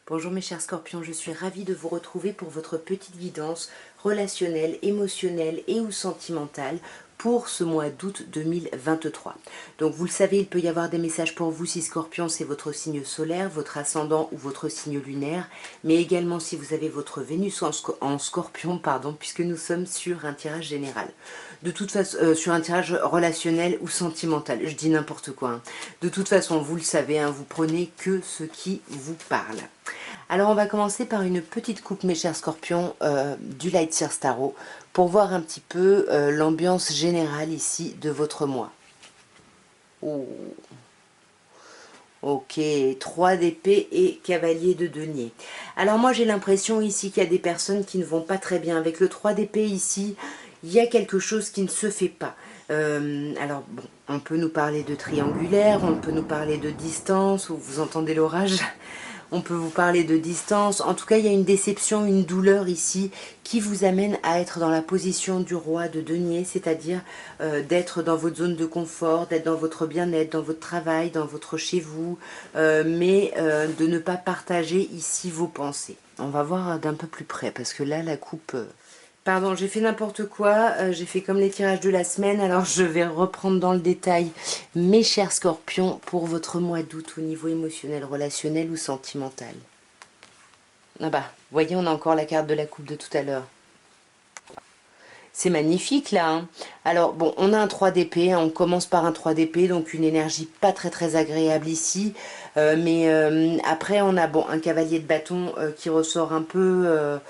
Bonjour mes chers scorpions, je suis ravie de vous retrouver pour votre petite guidance relationnelle, émotionnelle et ou sentimentale pour ce mois d'août 2023. Donc vous le savez, il peut y avoir des messages pour vous si Scorpion c'est votre signe solaire, votre ascendant ou votre signe lunaire, mais également si vous avez votre Vénus en Scorpion, pardon, puisque nous sommes sur un tirage général. De toute façon, sur un tirage relationnel ou sentimental, je dis n'importe quoi. Hein. De toute façon, vous le savez, hein, vous prenez que ce qui vous parle. Alors on va commencer par une petite coupe, mes chers scorpions, du Light Seer Tarot, pour voir un petit peu l'ambiance générale ici de votre mois. Oh. Ok, 3 d'épée et cavalier de denier. Alors moi j'ai l'impression ici qu'il y a des personnes qui ne vont pas très bien. Avec le 3 d'épée ici, il y a quelque chose qui ne se fait pas. Alors bon, on peut nous parler de triangulaire, on peut nous parler de distance, ou vous entendez l'orage. On peut vous parler de distance. En tout cas, il y a une déception, une douleur ici qui vous amène à être dans la position du roi de denier, c'est-à-dire d'être dans votre zone de confort, d'être dans votre bien-être, dans votre travail, dans votre chez vous, mais de ne pas partager ici vos pensées. On va voir d'un peu plus près parce que là, la coupe... Pardon, j'ai fait n'importe quoi, j'ai fait comme les tirages de la semaine, alors je vais reprendre dans le détail mes chers scorpions pour votre mois d'août au niveau émotionnel, relationnel ou sentimental. Ah bah, vous voyez, on a encore la carte de la coupe de tout à l'heure. C'est magnifique là. Hein. Alors bon, on a un 3 d'épée, hein, on commence par un 3 d'épée, donc une énergie pas très agréable ici. Mais après on a bon un cavalier de bâton qui ressort un peu...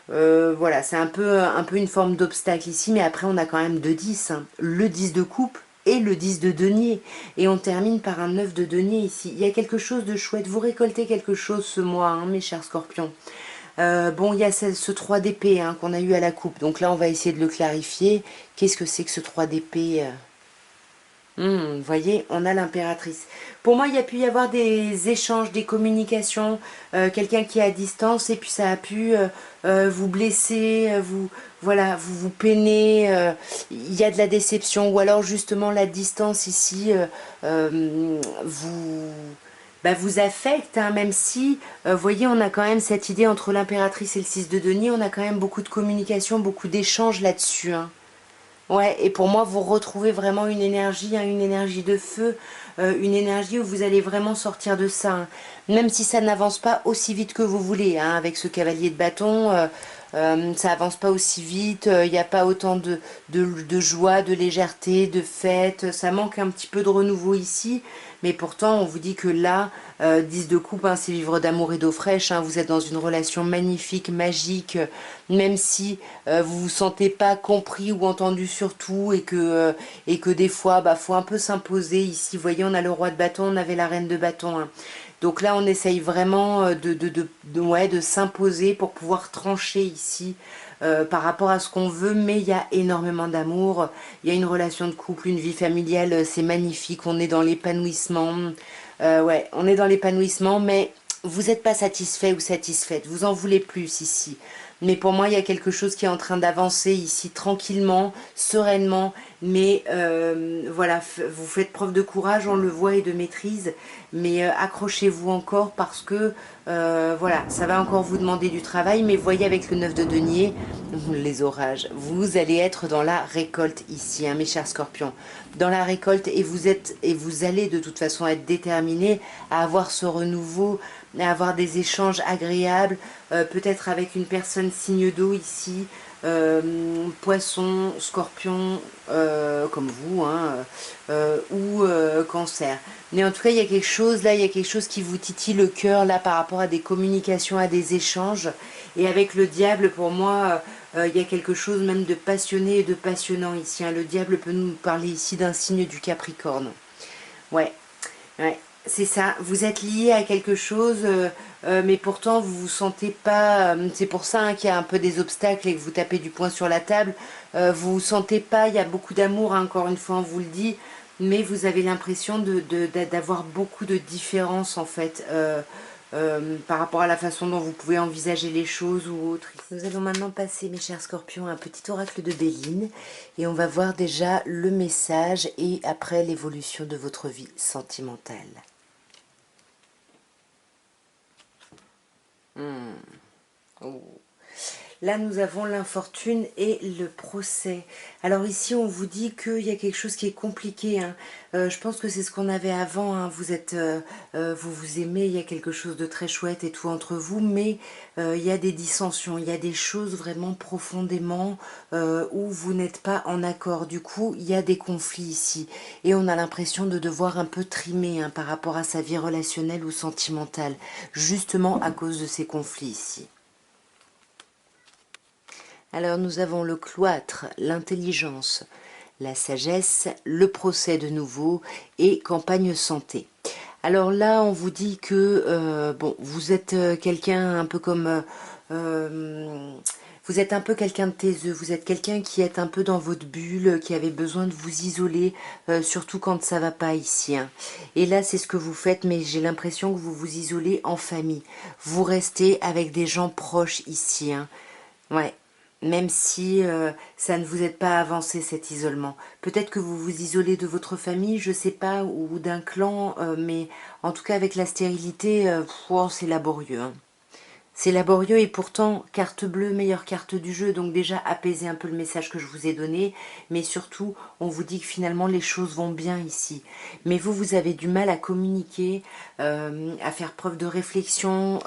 voilà, c'est un peu une forme d'obstacle ici, mais après on a quand même 2-10, hein. Le 10 de coupe et le 10 de denier. Et on termine par un 9 de denier ici. Il y a quelque chose de chouette, vous récoltez quelque chose ce mois, hein, mes chers scorpions. Bon, il y a ce 3 d'épée hein, qu'on a eu à la coupe, donc là on va essayer de le clarifier. Qu'est-ce que c'est que ce 3 d'épée vous voyez, on a l'impératrice. Pour moi, il y a pu y avoir des échanges, des communications, quelqu'un qui est à distance et puis ça a pu vous blesser, voilà, vous peiner. Il y a de la déception ou alors justement la distance ici vous affecte, hein, même si, vous voyez, on a quand même cette idée entre l'impératrice et le 6 de denier, on a quand même beaucoup de communication, beaucoup d'échanges là-dessus. Hein. Ouais, et pour moi, vous retrouvez vraiment hein, une énergie de feu, une énergie où vous allez vraiment sortir de ça. Hein. Même si ça n'avance pas aussi vite que vous voulez, hein, avec ce cavalier de bâton, ça avance pas aussi vite, il n'y a pas autant de joie, de légèreté, de fête, ça manque un petit peu de renouveau ici, mais pourtant on vous dit que là, 10 de coupe, hein, c'est vivre d'amour et d'eau fraîche, hein, vous êtes dans une relation magnifique, magique, même si vous vous sentez pas compris ou entendu surtout et que des fois, faut un peu s'imposer ici, vous voyez, on a le roi de bâton, on avait la reine de bâton, hein. Donc là, on essaye vraiment de s'imposer pour pouvoir trancher ici par rapport à ce qu'on veut, mais il y a énormément d'amour, il y a une relation de couple, une vie familiale, c'est magnifique, on est dans l'épanouissement, ouais, on est dans l'épanouissement, mais vous n'êtes pas satisfait ou satisfaite, vous en voulez plus ici. Mais pour moi, il y a quelque chose qui est en train d'avancer ici tranquillement, sereinement. Mais voilà, vous faites preuve de courage, on le voit, et de maîtrise. Mais accrochez-vous encore parce que voilà, ça va encore vous demander du travail. Mais voyez avec le 9 de denier, les orages, vous allez être dans la récolte ici, hein, mes chers scorpions. Dans la récolte et vous allez de toute façon être déterminés à avoir ce renouveau, à avoir des échanges agréables, peut-être avec une personne signe d'eau ici, poisson, scorpion, comme vous, hein, ou cancer. Mais en tout cas, il y a quelque chose là, il y a quelque chose qui vous titille le cœur là par rapport à des communications, à des échanges. Et avec le diable, pour moi, il y a quelque chose même de passionné et de passionnant ici. Hein. Le diable peut nous parler ici d'un signe du Capricorne. Ouais, ouais. C'est ça, vous êtes lié à quelque chose, mais pourtant vous vous sentez pas, c'est pour ça hein, qu'il y a un peu des obstacles et que vous tapez du poing sur la table, vous vous sentez pas, il y a beaucoup d'amour, hein, encore une fois on vous le dit, mais vous avez l'impression d'avoir beaucoup de différences en fait, par rapport à la façon dont vous pouvez envisager les choses ou autres. Nous allons maintenant passer, mes chers scorpions, à un petit oracle de Béline et on va voir déjà le message et après l'évolution de votre vie sentimentale. Oh. Là, nous avons l'infortune et le procès. Alors ici, on vous dit qu'il y a quelque chose qui est compliqué, hein. Je pense que c'est ce qu'on avait avant, hein. Vous êtes, vous vous aimez, il y a quelque chose de très chouette et tout entre vous, mais il y a des dissensions, il y a des choses vraiment profondément où vous n'êtes pas en accord. Du coup, il y a des conflits ici. Et on a l'impression de devoir un peu trimer, hein, par rapport à sa vie relationnelle ou sentimentale, justement à cause de ces conflits ici. Alors nous avons le cloître, l'intelligence, la sagesse, le procès de nouveau et campagne santé. Alors là, on vous dit que bon, vous êtes quelqu'un un peu comme vous êtes un peu quelqu'un de taiseux, vous êtes quelqu'un qui est un peu dans votre bulle, qui avait besoin de vous isoler, surtout quand ça va pas ici, hein. Et là, c'est ce que vous faites, mais j'ai l'impression que vous vous isolez en famille. Vous restez avec des gens proches ici, hein. Ouais, même si ça ne vous aide pas à avancer cet isolement. Peut-être que vous vous isolez de votre famille, je sais pas, ou d'un clan, mais en tout cas avec la stérilité, c'est laborieux, hein. C'est laborieux et pourtant, carte bleue, meilleure carte du jeu, donc déjà apaiser un peu le message que je vous ai donné, mais surtout, on vous dit que finalement les choses vont bien ici. Mais vous, vous avez du mal à communiquer, à faire preuve de réflexion.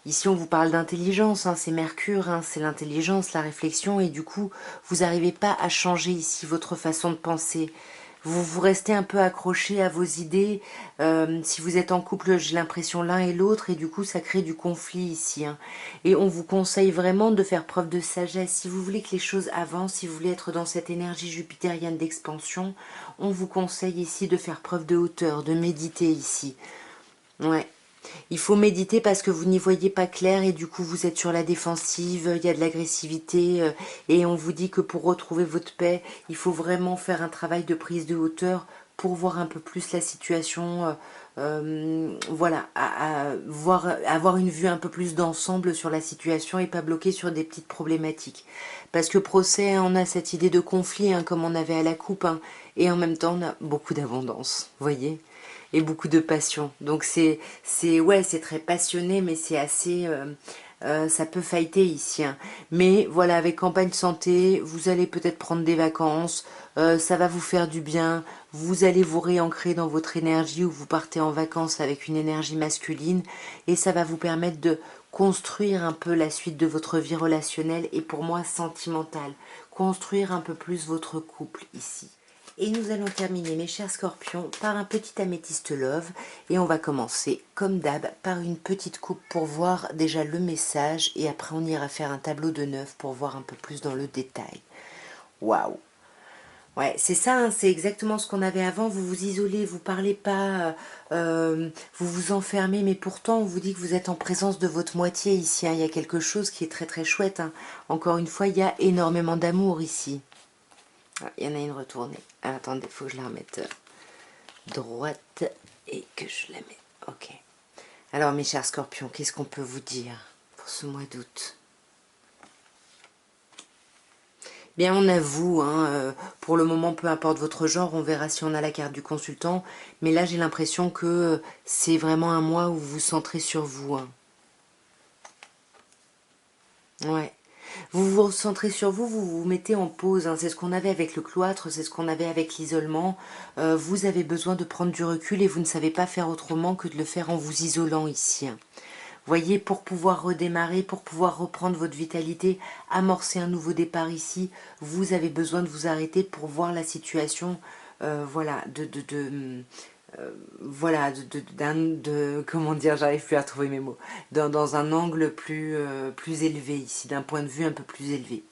Ici, on vous parle d'intelligence, hein, c'est Mercure, hein, c'est l'intelligence, la réflexion, et du coup, vous n'arrivez pas à changer ici votre façon de penser. Vous restez un peu accroché à vos idées. Si vous êtes en couple, j'ai l'impression l'un et l'autre, et du coup, ça crée du conflit ici, hein. Et on vous conseille vraiment de faire preuve de sagesse. Si vous voulez que les choses avancent, si vous voulez être dans cette énergie jupitérienne d'expansion, on vous conseille ici de faire preuve de hauteur, de méditer ici. Ouais. Il faut méditer parce que vous n'y voyez pas clair et du coup vous êtes sur la défensive, il y a de l'agressivité et on vous dit que pour retrouver votre paix, il faut vraiment faire un travail de prise de hauteur pour voir un peu plus la situation, voilà, avoir une vue un peu plus d'ensemble sur la situation et pas bloquer sur des petites problématiques. Parce que procès, on a cette idée de conflit, hein, comme on avait à la coupe, hein, et en même temps on a beaucoup d'abondance, vous voyez, et beaucoup de passion. Donc ouais, c'est très passionné, mais c'est assez, ça peut fighter ici, hein. Mais voilà, avec campagne santé, vous allez peut-être prendre des vacances, ça va vous faire du bien, vous allez vous réancrer dans votre énergie ou vous partez en vacances avec une énergie masculine et ça va vous permettre de construire un peu la suite de votre vie relationnelle et pour moi sentimentale, construire un peu plus votre couple ici. Et nous allons terminer, mes chers scorpions, par un petit améthyste love. Et on va commencer, comme d'hab, par une petite coupe pour voir déjà le message. Et après, on ira faire un tableau de 9 pour voir un peu plus dans le détail. Waouh! Ouais, c'est ça, hein, c'est exactement ce qu'on avait avant. Vous vous isolez, vous parlez pas, vous vous enfermez. Mais pourtant, on vous dit que vous êtes en présence de votre moitié ici, hein. Il y a quelque chose qui est très très chouette, hein. Encore une fois, il y a énormément d'amour ici. Ah, il y en a une retournée. Ah, attendez, il faut que je la remette droite et que je la mette. Ok. Alors, mes chers scorpions, qu'est-ce qu'on peut vous dire pour ce mois d'août? Bien, on avoue, hein, pour le moment, peu importe votre genre, on verra si on a la carte du consultant. Mais là, j'ai l'impression que c'est vraiment un mois où vous vous centrez sur vous, hein. Ouais. Vous vous recentrez sur vous, vous vous mettez en pause, hein. C'est ce qu'on avait avec le cloître, c'est ce qu'on avait avec l'isolement. Vous avez besoin de prendre du recul et vous ne savez pas faire autrement que de le faire en vous isolant ici, hein. Voyez, pour pouvoir redémarrer, pour pouvoir reprendre votre vitalité, amorcer un nouveau départ ici, vous avez besoin de vous arrêter pour voir la situation, voilà, voilà, comment dire, j'arrive plus à trouver mes mots, dans un angle plus élevé ici, d'un point de vue un peu plus élevé.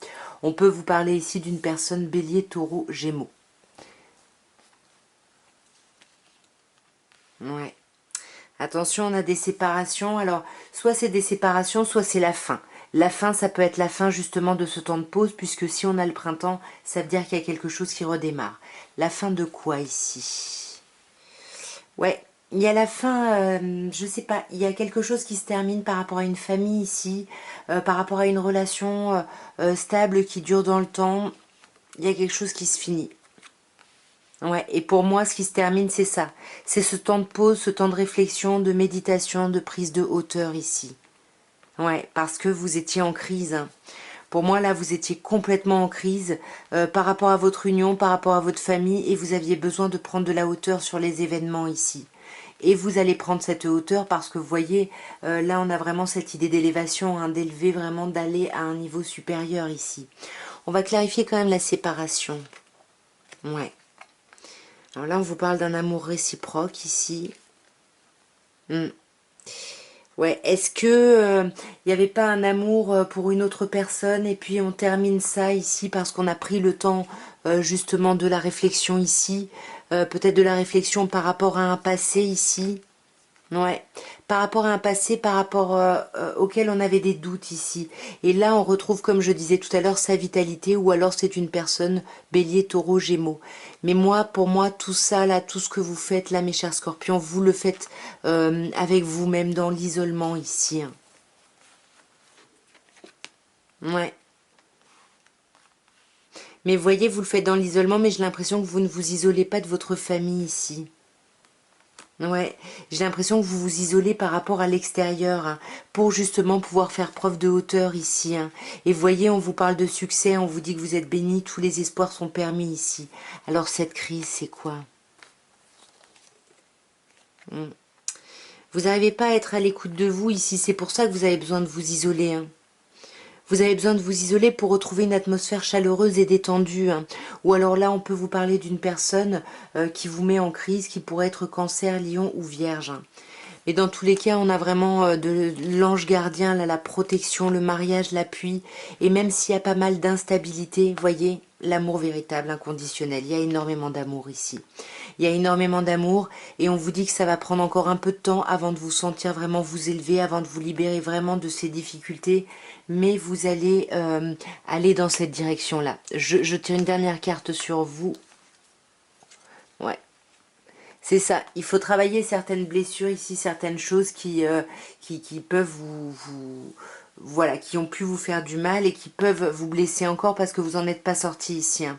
On peut vous parler ici d'une personne bélier, taureau, gémeaux. Ouais. Attention, on a des séparations. Alors, soit c'est des séparations, soit c'est la fin. La fin, ça peut être la fin justement de ce temps de pause, puisque si on a le printemps, ça veut dire qu'il y a quelque chose qui redémarre. La fin de quoi ici? Ouais, il y a la fin, je sais pas, il y a quelque chose qui se termine par rapport à une famille ici, par rapport à une relation stable qui dure dans le temps. Il y a quelque chose qui se finit. Ouais, et pour moi, ce qui se termine, c'est ça. C'est ce temps de pause, ce temps de réflexion, de méditation, de prise de hauteur ici. Ouais, parce que vous étiez en crise, hein. Pour moi, là, vous étiez complètement en crise par rapport à votre union, par rapport à votre famille, et vous aviez besoin de prendre de la hauteur sur les événements ici. Et vous allez prendre cette hauteur parce que vous voyez, là, on a vraiment cette idée d'élévation, hein, d'élever vraiment, d'aller à un niveau supérieur ici. On va clarifier quand même la séparation. Ouais. Alors là, on vous parle d'un amour réciproque ici. Ouais, est-ce que il n'y avait pas un amour pour une autre personne et puis on termine ça ici parce qu'on a pris le temps justement de la réflexion ici, peut-être de la réflexion par rapport à un passé ici. Ouais, par rapport à un passé, par rapport auquel on avait des doutes ici. Et là, on retrouve, comme je disais tout à l'heure, sa vitalité, ou alors c'est une personne bélier, taureau, gémeaux. Mais moi, pour moi, tout ça, là, tout ce que vous faites, là, mes chers scorpions, vous le faites avec vous-même dans l'isolement ici, hein. Ouais. Mais vous voyez, vous le faites dans l'isolement, mais j'ai l'impression que vous ne vous isolez pas de votre famille ici. Ouais, j'ai l'impression que vous vous isolez par rapport à l'extérieur, hein, pour justement pouvoir faire preuve de hauteur ici, hein. Et vous voyez, on vous parle de succès, on vous dit que vous êtes béni, tous les espoirs sont permis ici. Alors cette crise, c'est quoi? Vous n'arrivez pas à être à l'écoute de vous ici, c'est pour ça que vous avez besoin de vous isoler, hein. Vous avez besoin de vous isoler pour retrouver une atmosphère chaleureuse et détendue, hein. Ou alors là, on peut vous parler d'une personne qui vous met en crise, qui pourrait être cancer, lion ou vierge, hein. Mais dans tous les cas, on a vraiment de l'ange gardien, là, la protection, le mariage, l'appui. Et même s'il y a pas mal d'instabilité, voyez, l'amour véritable, inconditionnel. Il y a énormément d'amour ici. Il y a énormément d'amour et on vous dit que ça va prendre encore un peu de temps avant de vous sentir vraiment vous élever, avant de vous libérer vraiment de ces difficultés. Mais vous allez aller dans cette direction-là. Je tire une dernière carte sur vous. Ouais. C'est ça, il faut travailler certaines blessures ici, certaines choses qui peuvent voilà, qui ont pu vous faire du mal et qui peuvent vous blesser encore parce que vous n'en êtes pas sorti ici, hein.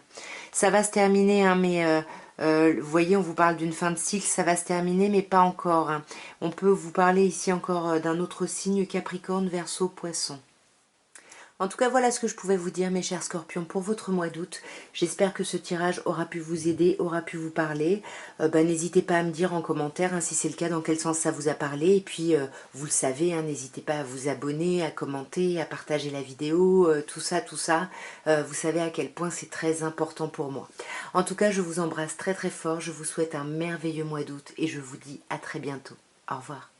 Ça va se terminer, hein, mais vous voyez, on vous parle d'une fin de cycle, ça va se terminer, mais pas encore, hein. On peut vous parler ici encore d'un autre signe, Capricorne, Verseau, Poisson. En tout cas, voilà ce que je pouvais vous dire, mes chers scorpions, pour votre mois d'août. J'espère que ce tirage aura pu vous aider, aura pu vous parler. N'hésitez pas à me dire en commentaire, hein, si c'est le cas, dans quel sens ça vous a parlé. Et puis, vous le savez, hein, n'hésitez pas à vous abonner, à commenter, à partager la vidéo, tout ça, tout ça. Vous savez à quel point c'est très important pour moi. En tout cas, je vous embrasse très très fort. Je vous souhaite un merveilleux mois d'août et je vous dis à très bientôt. Au revoir.